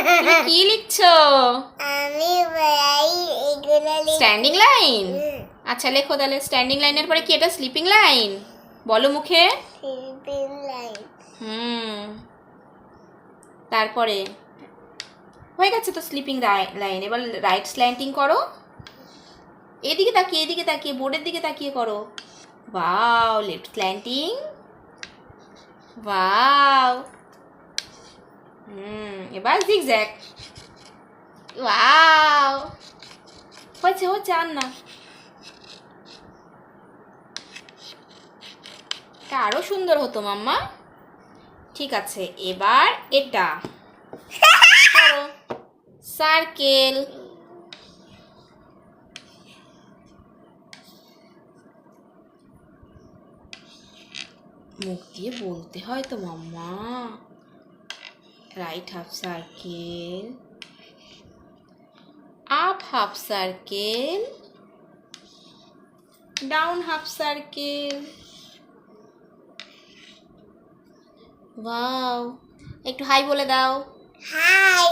তুমি কি লিখছো? আমি এগুলো স্ট্যান্ডিং লাইন। আচ্ছা লেখো তাহলে। স্ট্যান্ডিং লাইনের পরে কি এটা স্লিপিং লাইন? বলো মুখে। Sleeping line. তারপরে হয়ে গেছে তো স্লিপিং লাইন। এবার রাইট স্ল্যান্টিং করো। এদিকে তাকিয়ে বোর্ডের দিকে তাকিয়ে করো। Wow, left slanting. ওয়াও। এবার জিগজ্যাগ। ওয়াও, হচ্ছে আর না। এটা আরো সুন্দর হতো মাম্মা। ঠিক আছে, এবার এটা করো। সার্কেল। মুখ দিয়ে বলতে হয় তো মাম্মা। Right half circle, up half circle, down half circle. Wow, একটু হাই বলে দাও। হাই।